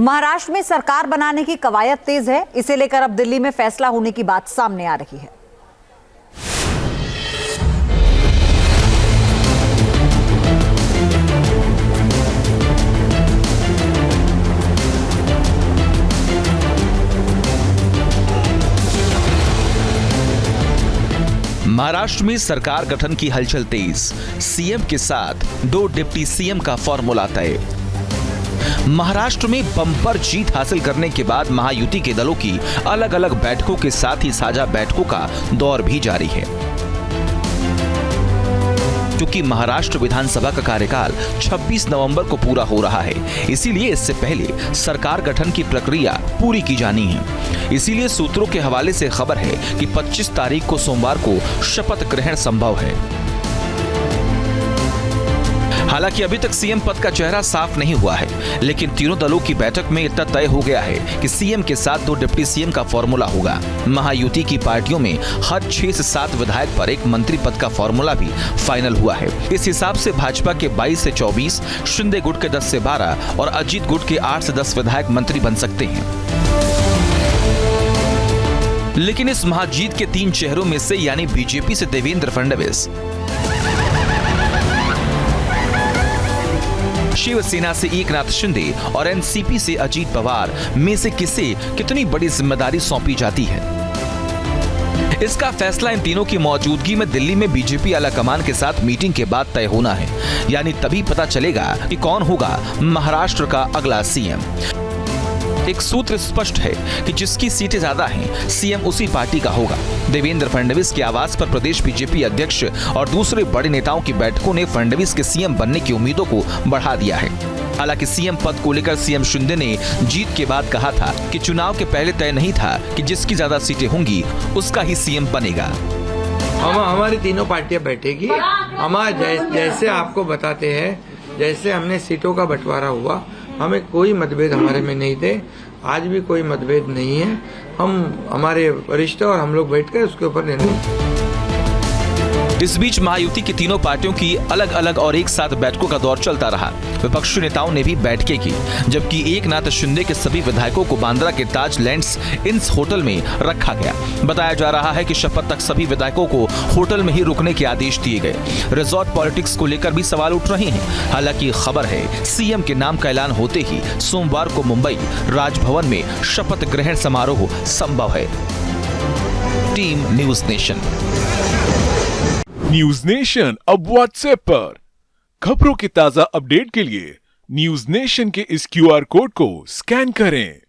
महाराष्ट्र में सरकार बनाने की कवायद तेज है। इसे लेकर अब दिल्ली में फैसला होने की बात सामने आ रही है। महाराष्ट्र में सरकार गठन की हलचल तेज। सीएम के साथ 2 डिप्टी सीएम का फॉर्मूला तय। महाराष्ट्र में बम्पर जीत हासिल करने के बाद महायुति के दलों की अलग अलग बैठकों के साथ ही साझा बैठकों का दौर भी जारी है। क्योंकि महाराष्ट्र विधानसभा का कार्यकाल 26 नवंबर को पूरा हो रहा है, इसीलिए इससे पहले सरकार गठन की प्रक्रिया पूरी की जानी है। इसीलिए सूत्रों के हवाले से खबर है कि 25 तारीख को सोमवार को शपथ ग्रहण संभव है। हालांकि अभी तक सीएम पद का चेहरा साफ नहीं हुआ है, लेकिन तीनों दलों की बैठक में इतना तय हो गया है कि सीएम के साथ 2 डिप्टी सीएम का फॉर्मूला होगा। महायुति की पार्टियों में हर 6 से 7 विधायक पर एक मंत्री पद का फॉर्मूला भी फाइनल हुआ है। इस हिसाब से भाजपा के 22 से 24, शिंदे गुट के 10 से 12 और अजीत गुट के 8 से 10 विधायक मंत्री बन सकते हैं। लेकिन इस महाजीत के 3 चेहरों में से यानी बीजेपी से देवेंद्र फडणवीस, शिवसेना से एकनाथ शिंदे और एनसीपी से अजीत पवार में से किसे कितनी बड़ी जिम्मेदारी सौंपी जाती है, इसका फैसला इन तीनों की मौजूदगी में दिल्ली में बीजेपी आलाकमान के साथ मीटिंग के बाद तय होना है। यानी तभी पता चलेगा कि कौन होगा महाराष्ट्र का अगला सीएम। एक सूत्र स्पष्ट है कि जिसकी सीटें ज्यादा हैं, सीएम उसी पार्टी का होगा। देवेंद्र फडणवीस के आवास पर प्रदेश बीजेपी अध्यक्ष और दूसरे बड़े नेताओं की बैठकों ने फडणवीस के सीएम बनने की उम्मीदों को बढ़ा दिया है। हालांकि सीएम पद को लेकर सीएम शिंदे ने जीत के बाद कहा था कि चुनाव के पहले तय नहीं था कि जिसकी ज्यादा सीटें होंगी उसका ही सीएम बनेगा। हमारी तीनों पार्टियां बैठेगी। हमारे जैसे आपको बताते हैं, जैसे हमने सीटों का बंटवारा हुआ, हमें कोई मतभेद हमारे में नहीं थे, आज भी कोई मतभेद नहीं है। हमारे वरिष्ठ और हम लोग बैठकर उसके ऊपर निर्णय। इस बीच महायुति की तीनों पार्टियों की अलग अलग और एक साथ बैठकों का दौर चलता रहा। विपक्षी नेताओं ने भी बैठकें की, जबकि एकनाथ शिंदे के सभी विधायकों को बांद्रा के ताज लैंड्स इन्स होटल में रखा गया। बताया जा रहा है कि शपथ तक सभी विधायकों को होटल में ही रुकने के आदेश दिए गए। रिजॉर्ट पॉलिटिक्स को लेकर भी सवाल उठ रहे हैं। हालांकि खबर है सीएम के नाम का ऐलान होते ही सोमवार को मुंबई राजभवन में शपथ ग्रहण समारोह संभव है। Team news nation. News nation अब व्हाट्सएप पर खबरों की ताजा अपडेट के लिए न्यूज नेशन के इस QR कोड को स्कैन करें।